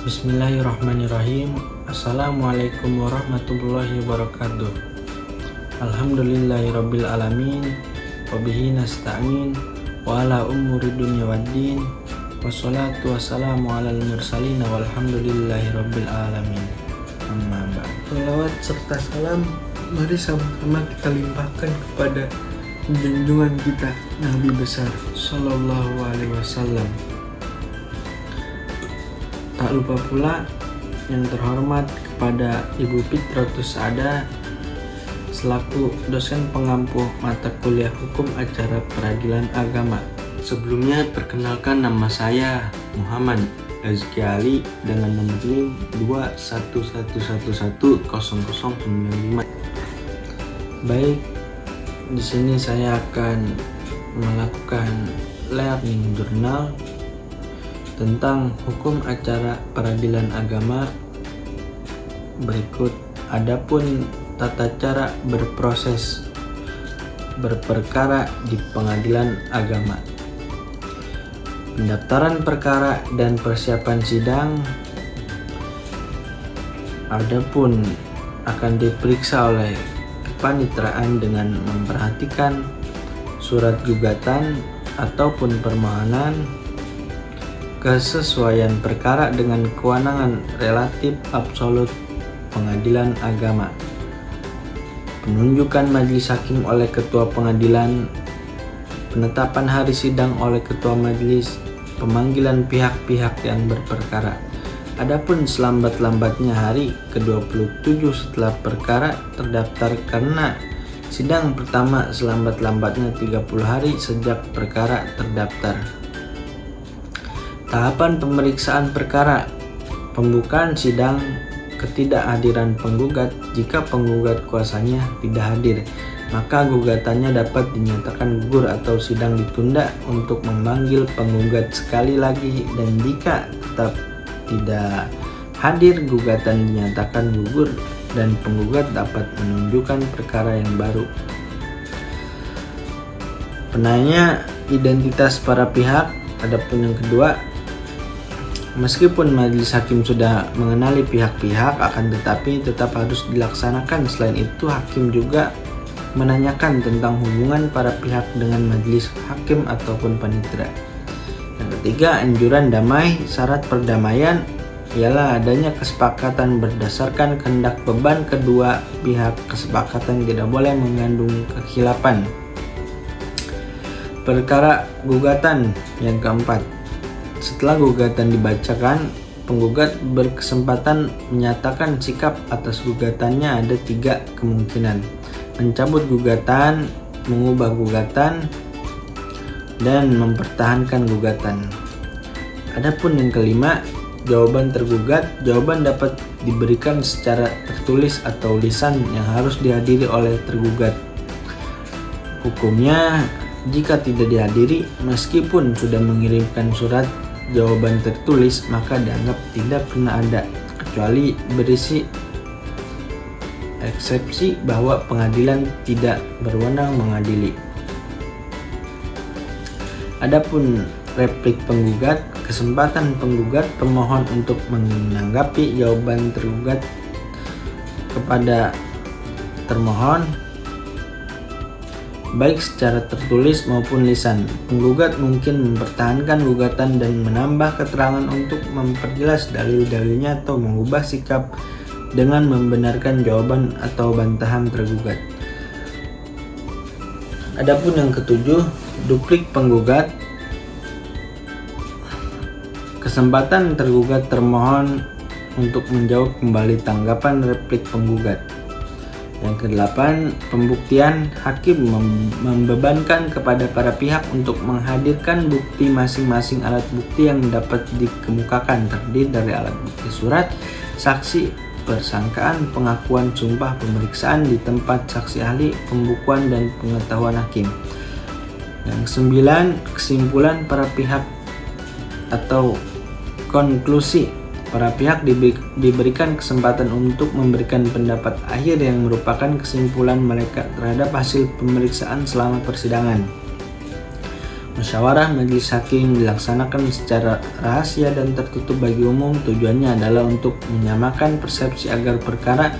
Bismillahirrahmanirrahim. Assalamualaikum warahmatullahi wabarakatuh. Alhamdulillahirabbil alamin. Wabihi nasta'in wa ala umuri dunya waddin. Wassalatu wassalamu alal mursalin walhamdulillahirabbil alamin. Amma ba'd. Salawat serta salam mari sama-sama kita limpahkan kepada junjungan kita Nabi besar Sallallahu Alaihi Wasallam. Tak lupa pula yang terhormat kepada Ibu Fitratus Saada selaku dosen pengampu mata kuliah hukum acara peradilan agama. Sebelumnya perkenalkan, nama saya Muhammad Rezki Ali dengan nomor NIM 211110095. Baik, di sini saya akan melakukan learning journal tentang hukum acara peradilan agama. Berikut adapun tata cara berproses berperkara di pengadilan agama. Pendaftaran perkara dan persiapan sidang. Adapun akan diperiksa oleh kepanitraan dengan memperhatikan surat gugatan ataupun permohonan, kesesuaian perkara dengan kewenangan relatif absolut pengadilan agama, penunjukan majelis hakim oleh ketua pengadilan, penetapan hari sidang oleh ketua majelis, pemanggilan pihak-pihak yang berperkara. Adapun selambat-lambatnya hari ke-27 setelah perkara terdaftar karena sidang pertama, selambat-lambatnya 30 hari sejak perkara terdaftar. Tahapan pemeriksaan perkara. Pembukaan sidang, ketidakhadiran penggugat. Jika penggugat kuasanya tidak hadir, maka gugatannya dapat dinyatakan gugur atau sidang ditunda untuk memanggil penggugat sekali lagi, dan jika tetap tidak hadir, gugatan dinyatakan gugur dan penggugat dapat menunjukkan perkara yang baru. Penanya identitas para pihak. Adapun yang kedua, meskipun majelis hakim sudah mengenali pihak-pihak, akan tetapi tetap harus dilaksanakan. Selain itu, hakim juga menanyakan tentang hubungan para pihak dengan majelis hakim ataupun panitera. Yang ketiga, anjuran damai. Syarat perdamaian ialah adanya kesepakatan berdasarkan kehendak beban kedua pihak. Kesepakatan tidak boleh mengandung kekhilafan. Perkara gugatan. Yang keempat, setelah gugatan dibacakan, penggugat berkesempatan menyatakan sikap atas gugatannya. Ada 3 kemungkinan: mencabut gugatan, mengubah gugatan, dan mempertahankan gugatan. Adapun yang kelima, jawaban tergugat. Jawaban dapat diberikan secara tertulis atau lisan yang harus dihadiri oleh tergugat. Hukumnya, jika tidak dihadiri meskipun sudah mengirimkan surat jawaban tertulis, maka dianggap tidak pernah ada, kecuali berisi eksepsi bahwa pengadilan tidak berwenang mengadili. Adapun replik penggugat. Kesempatan penggugat pemohon untuk menanggapi jawaban tergugat kepada termohon, baik secara tertulis maupun lisan. Penggugat mungkin mempertahankan gugatan dan menambah keterangan untuk memperjelas dalil-dalilnya atau mengubah sikap dengan membenarkan jawaban atau bantahan tergugat. Adapun yang ketujuh, duplik penggugat. Kesempatan tergugat termohon untuk menjawab kembali tanggapan replik penggugat. Yang kedelapan, pembuktian. Hakim membebankan kepada para pihak untuk menghadirkan bukti masing-masing. Alat bukti yang dapat dikemukakan terdiri dari alat bukti surat, saksi, persangkaan, pengakuan, sumpah, pemeriksaan di tempat saksi ahli, pembukuan, dan pengetahuan hakim. Yang kesembilan, kesimpulan para pihak atau konklusi. Para pihak diberikan kesempatan untuk memberikan pendapat akhir yang merupakan kesimpulan mereka terhadap hasil pemeriksaan selama persidangan. Musyawarah majelis hakim dilaksanakan secara rahasia dan tertutup bagi umum. Tujuannya adalah untuk menyamakan persepsi agar perkara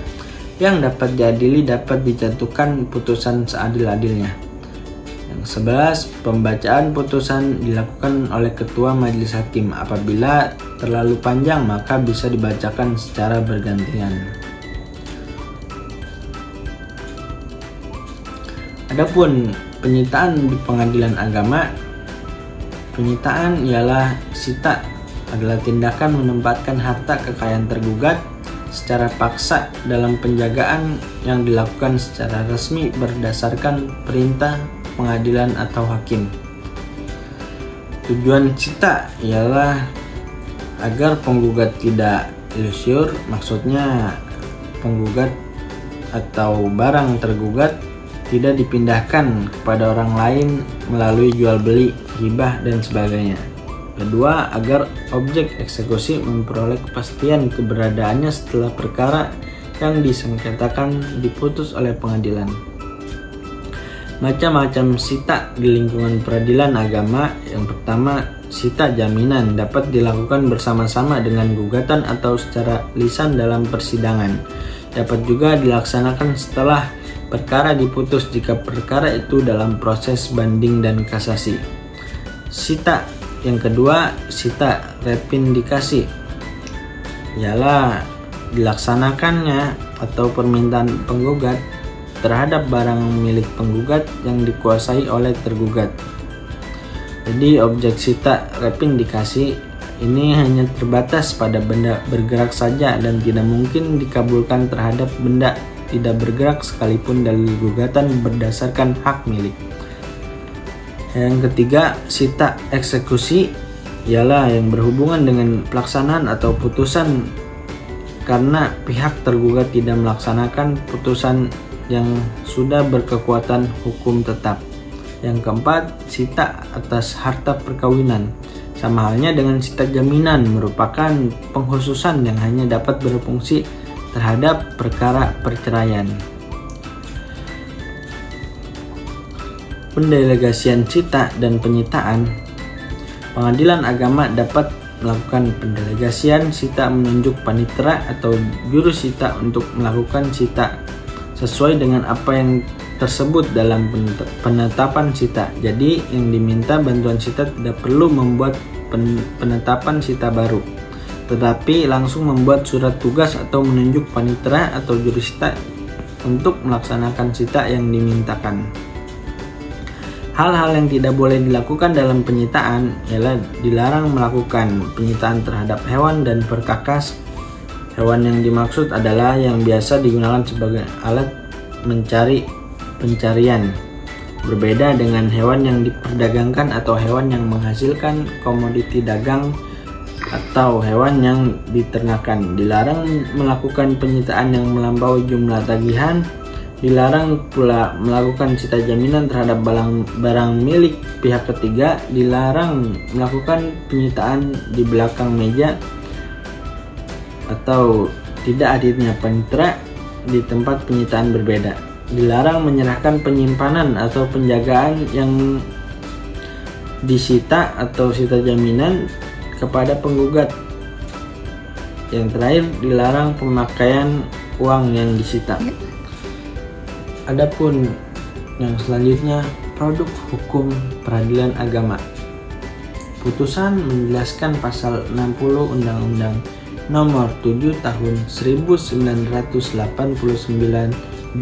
yang dapat diadili dapat dijatuhkan putusan seadil-adilnya. Yang 11, pembacaan putusan dilakukan oleh ketua majelis hakim. Apabila terlalu panjang maka bisa dibacakan secara bergantian. Adapun penyitaan di pengadilan agama, penyitaan ialah sita adalah tindakan menempatkan harta kekayaan tergugat secara paksa dalam penjagaan yang dilakukan secara resmi berdasarkan perintah pengadilan atau hakim. Tujuan sita ialah agar penggugat tidak ilusiur, maksudnya penggugat atau barang tergugat tidak dipindahkan kepada orang lain melalui jual beli, hibah, dan sebagainya. Kedua, agar objek eksekusi memperoleh kepastian keberadaannya setelah perkara yang disengketakan diputus oleh pengadilan. Macam-macam sita di lingkungan peradilan agama. Yang pertama, sita jaminan dapat dilakukan bersama-sama dengan gugatan atau secara lisan dalam persidangan. Dapat juga dilaksanakan setelah perkara diputus jika perkara itu dalam proses banding dan kasasi. Sita yang kedua, sita repindikasi, ialah dilaksanakannya atau permintaan penggugat terhadap barang milik penggugat yang dikuasai oleh tergugat. Jadi objek sita repindikasi ini hanya terbatas pada benda bergerak saja dan tidak mungkin dikabulkan terhadap benda tidak bergerak sekalipun dalil gugatan berdasarkan hak milik. Yang ketiga, sita eksekusi ialah yang berhubungan dengan pelaksanaan atau putusan karena pihak tergugat tidak melaksanakan putusan yang sudah berkekuatan hukum tetap. Yang keempat, sita atas harta perkawinan. Sama halnya dengan sita jaminan, merupakan pengkhususan yang hanya dapat berfungsi terhadap perkara perceraian. Pendelegasian sita dan penyitaan. Pengadilan agama dapat melakukan pendelegasian sita menunjuk panitera atau juru sita untuk melakukan sita sesuai dengan apa yang tersebut dalam penetapan sita. Jadi yang diminta bantuan sita tidak perlu membuat penetapan sita baru, tetapi langsung membuat surat tugas atau menunjuk panitera atau juru sita untuk melaksanakan sita yang dimintakan. Hal-hal yang tidak boleh dilakukan dalam penyitaan ialah dilarang melakukan penyitaan terhadap hewan dan perkakas. Hewan yang dimaksud adalah yang biasa digunakan sebagai alat mencari pencarian. Berbeda dengan hewan yang diperdagangkan atau hewan yang menghasilkan komoditi dagang atau hewan yang diternakan. Dilarang melakukan penyitaan yang melampaui jumlah tagihan. Dilarang pula melakukan sita jaminan terhadap barang milik pihak ketiga. Dilarang melakukan penyitaan di belakang meja atau tidak hadirnya panitera di tempat penyitaan berbeda. Dilarang menyerahkan penyimpanan atau penjagaan yang disita atau sita jaminan kepada penggugat. Yang terakhir, dilarang pemakaian uang yang disita. Adapun yang selanjutnya, produk hukum peradilan agama. Putusan menjelaskan pasal 60 Undang-Undang Nomor 7 Tahun 1989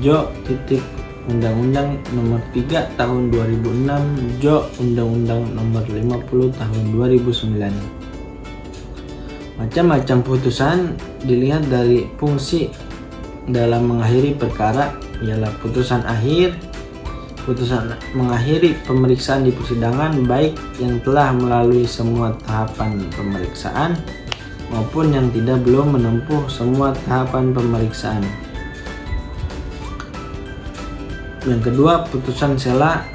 Jo titik Undang-Undang Nomor 3 Tahun 2006 Jo Undang-Undang Nomor 50 Tahun 2009. Macam-macam putusan dilihat dari fungsi dalam mengakhiri perkara, ialah putusan akhir, putusan mengakhiri pemeriksaan di persidangan baik yang telah melalui semua tahapan pemeriksaan maupun yang belum menempuh semua tahapan pemeriksaan. Yang kedua, putusan sela.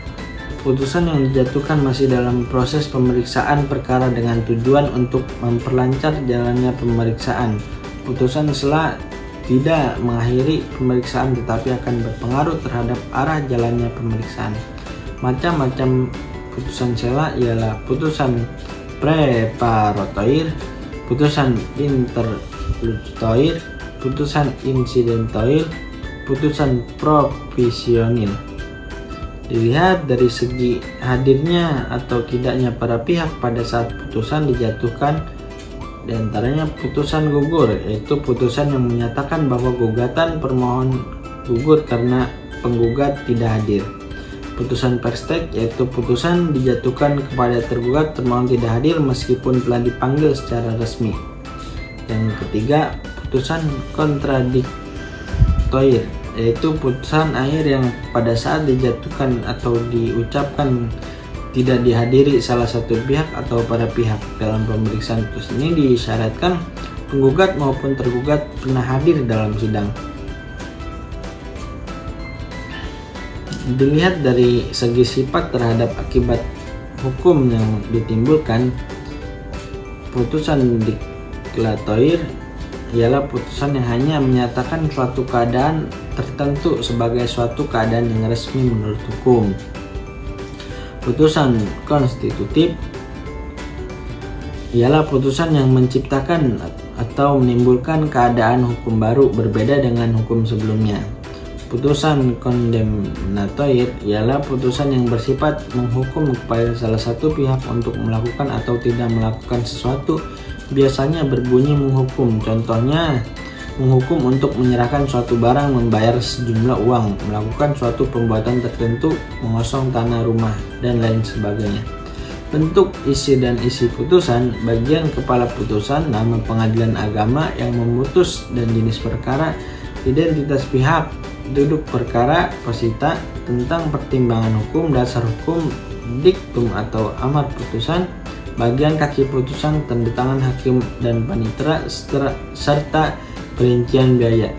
Putusan yang dijatuhkan masih dalam proses pemeriksaan perkara dengan tujuan untuk memperlancar jalannya pemeriksaan. Putusan sela tidak mengakhiri pemeriksaan tetapi akan berpengaruh terhadap arah jalannya pemeriksaan. Macam-macam putusan sela ialah putusan preparatoir, putusan interlocutoir, putusan incidentoir, putusan provisionil. Dilihat dari segi hadirnya atau tidaknya para pihak pada saat putusan dijatuhkan, diantaranya putusan gugur, yaitu putusan yang menyatakan bahwa gugatan permohon gugur karena penggugat tidak hadir. Putusan per stek, yaitu putusan dijatuhkan kepada tergugat termohon tidak hadir meskipun telah dipanggil secara resmi. Yang ketiga, putusan kontradiktoir, yaitu putusan akhir yang pada saat dijatuhkan atau diucapkan tidak dihadiri salah satu pihak atau para pihak. Dalam pemeriksaan putusan ini disyaratkan penggugat maupun tergugat pernah hadir dalam sidang. Dilihat dari segi sifat terhadap akibat hukum yang ditimbulkan, putusan deklaratif ialah putusan yang hanya menyatakan suatu keadaan tertentu sebagai suatu keadaan yang resmi menurut hukum. Putusan konstitutif ialah putusan yang menciptakan atau menimbulkan keadaan hukum baru berbeda dengan hukum sebelumnya. Putusan kondemnatoir ialah putusan yang bersifat menghukum kepada salah satu pihak untuk melakukan atau tidak melakukan sesuatu, biasanya berbunyi menghukum. Contohnya, menghukum untuk menyerahkan suatu barang, membayar sejumlah uang, melakukan suatu pembuatan tertentu, mengosong tanah rumah, dan lain sebagainya. Bentuk, isi, dan isi putusan, bagian kepala putusan, nama pengadilan agama yang memutus dan jenis perkara, identitas pihak, duduk perkara, posita, tentang pertimbangan hukum, dasar hukum, diktum atau amar putusan, bagian kaki putusan, tanda tangan hakim dan panitera, serta perincian biaya.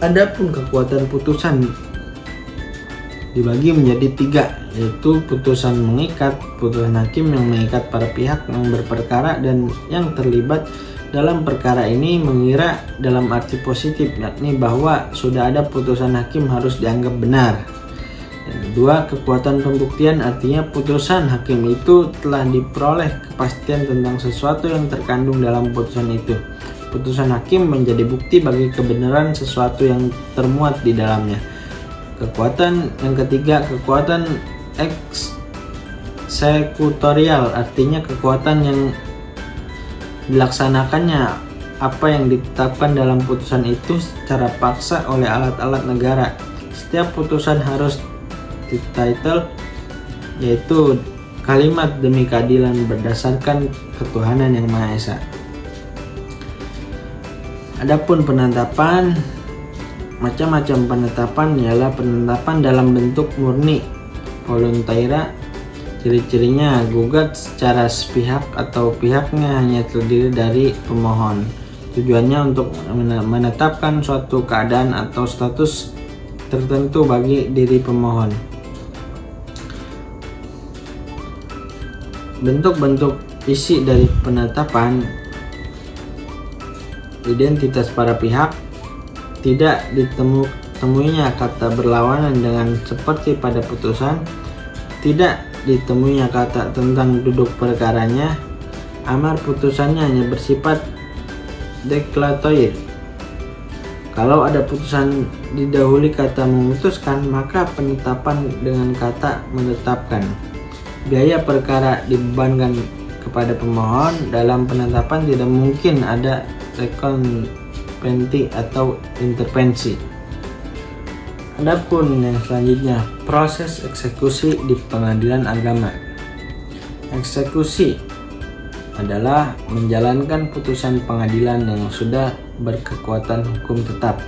Adapun kekuatan putusan dibagi menjadi 3, yaitu putusan mengikat, putusan hakim yang mengikat para pihak yang berperkara dan yang terlibat dalam perkara ini mengira dalam arti positif, yakni bahwa sudah ada putusan hakim harus dianggap benar. Yang kedua, kekuatan pembuktian, artinya putusan hakim itu telah diperoleh kepastian tentang sesuatu yang terkandung dalam putusan itu. Putusan hakim menjadi bukti bagi kebenaran sesuatu yang termuat di dalamnya. Kekuatan yang ketiga, kekuatan eksekutorial, artinya kekuatan yang dilaksanakannya apa yang ditetapkan dalam putusan itu secara paksa oleh alat-alat negara. Setiap putusan harus dititel, yaitu kalimat demi keadilan berdasarkan ketuhanan yang Maha Esa. Adapun penetapan, macam-macam penetapan ialah penetapan dalam bentuk murni, voluntaira. Ciri-cirinya, gugat secara sepihak atau pihaknya hanya terdiri dari pemohon. Tujuannya untuk menetapkan suatu keadaan atau status tertentu bagi diri pemohon. Bentuk-bentuk isi dari penetapan: identitas para pihak, tidak ditemuinya kata berlawanan dengan seperti pada putusan, tidak ditemuinya kata tentang duduk perkaranya, amar putusannya hanya bersifat deklaratoir. Kalau ada putusan didahului kata memutuskan, maka penetapan dengan kata menetapkan. Biaya perkara dibebankan kepada pemohon. Dalam penetapan tidak mungkin ada rekompensi atau intervensi. Adapun yang selanjutnya, proses eksekusi di pengadilan agama. Eksekusi adalah menjalankan putusan pengadilan yang sudah berkekuatan hukum tetap.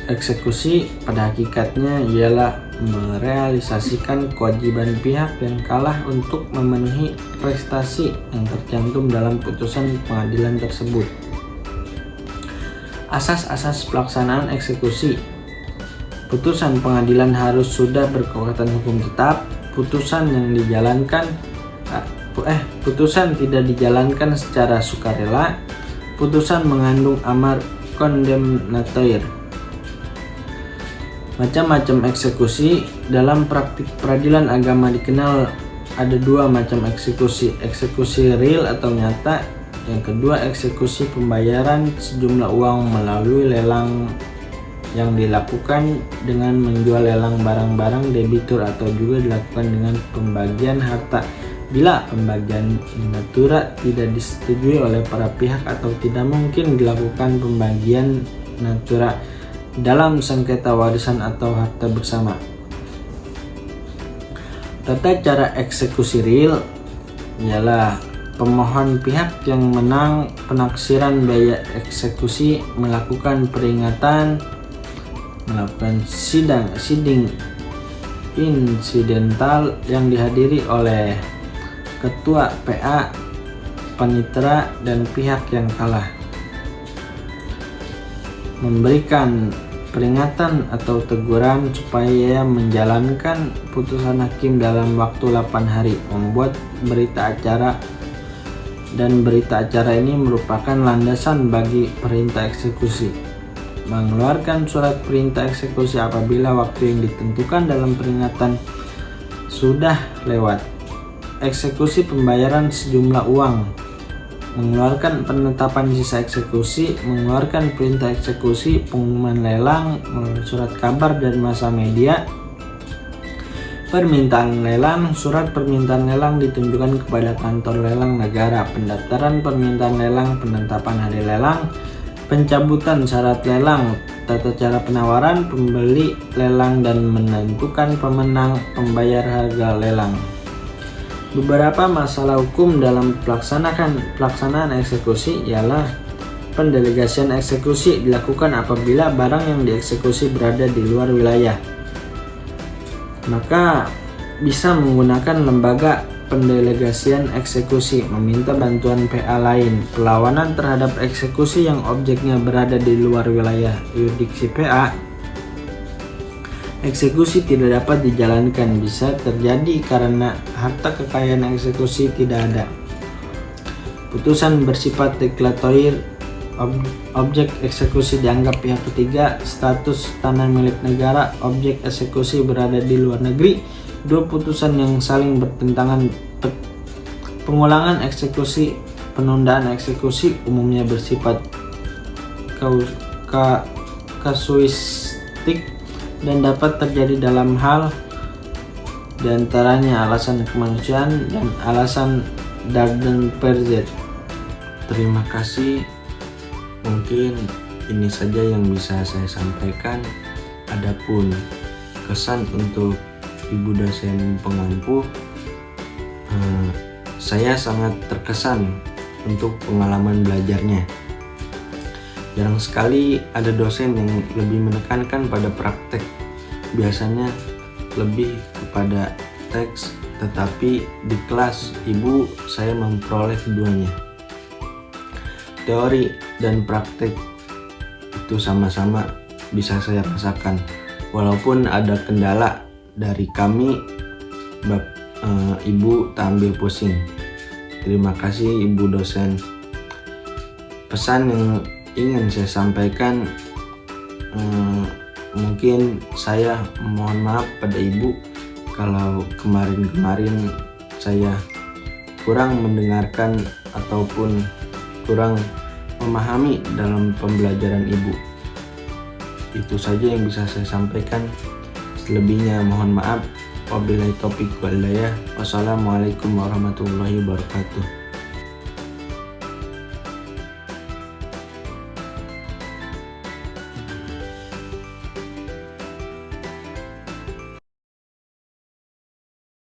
Eksekusi pada hakikatnya ialah merealisasikan kewajiban pihak yang kalah untuk memenuhi prestasi yang tercantum dalam putusan pengadilan tersebut. Asas-asas pelaksanaan eksekusi. Putusan pengadilan harus sudah berkekuatan hukum tetap. Putusan tidak dijalankan secara sukarela. Putusan mengandung amar kondemnatoir. Macam-macam eksekusi. Dalam praktik peradilan agama dikenal ada dua macam eksekusi. Eksekusi real atau nyata. Yang kedua, eksekusi pembayaran sejumlah uang melalui lelang yang dilakukan dengan menjual lelang barang-barang debitur atau juga dilakukan dengan pembagian harta bila pembagian in natura tidak disetujui oleh para pihak atau tidak mungkin dilakukan pembagian natura dalam sengketa warisan atau harta bersama. Tata cara eksekusi real ialah pemohon pihak yang menang penaksiran biaya eksekusi melakukan peringatan, melakukan sidang insidental yang dihadiri oleh ketua PA, panitera, dan pihak yang kalah, memberikan peringatan atau teguran supaya menjalankan putusan hakim dalam waktu 8 hari, membuat berita acara, dan berita acara ini merupakan landasan bagi perintah eksekusi, mengeluarkan surat perintah eksekusi apabila waktu yang ditentukan dalam peringatan sudah lewat, eksekusi pembayaran sejumlah uang, mengeluarkan penetapan sisa eksekusi, mengeluarkan perintah eksekusi, pengumuman lelang, surat kabar dan massa media, permintaan lelang. Surat permintaan lelang ditunjukkan kepada kantor lelang negara, pendaftaran permintaan lelang, penetapan hari lelang, pencabutan syarat lelang, tata cara penawaran pembeli lelang, dan menentukan pemenang, pembayar harga lelang. Beberapa masalah hukum dalam pelaksanaan eksekusi ialah pendelegasian eksekusi dilakukan apabila barang yang dieksekusi berada di luar wilayah, maka bisa menggunakan lembaga pendelegasian eksekusi, meminta bantuan PA lain. Perlawanan terhadap eksekusi yang objeknya berada di luar wilayah yurisdiksi PA, eksekusi tidak dapat dijalankan, bisa terjadi karena harta kekayaan eksekusi tidak ada. Putusan bersifat deklaratoir, objek eksekusi dianggap pihak ketiga, status tanah milik negara, objek eksekusi berada di luar negeri. Dua putusan yang saling bertentangan. Pengulangan eksekusi, penundaan eksekusi umumnya bersifat kasuistik dan dapat terjadi dalam hal diantaranya alasan kemanusiaan dan alasan Dadenperzet. Terima kasih. Mungkin ini saja yang bisa saya sampaikan. Adapun kesan untuk Ibu dosen pengampu, saya sangat terkesan untuk pengalaman belajarnya. Jarang sekali ada dosen yang lebih menekankan pada praktek. Biasanya lebih kepada teks, tetapi di kelas Ibu saya memperoleh keduanya. Teori dan praktek itu sama-sama bisa saya rasakan. Walaupun ada kendala dari kami, Ibu tak ambil pusing. Terima kasih Ibu dosen. Pesan yang ingin saya sampaikan, mungkin saya mohon maaf pada Ibu kalau kemarin-kemarin saya kurang mendengarkan ataupun kurang memahami dalam pembelajaran Ibu. Itu saja yang bisa saya sampaikan. Selebihnya mohon maaf. Wabillahi taufiq wal hidayah. Wassalamualaikum warahmatullahi wabarakatuh.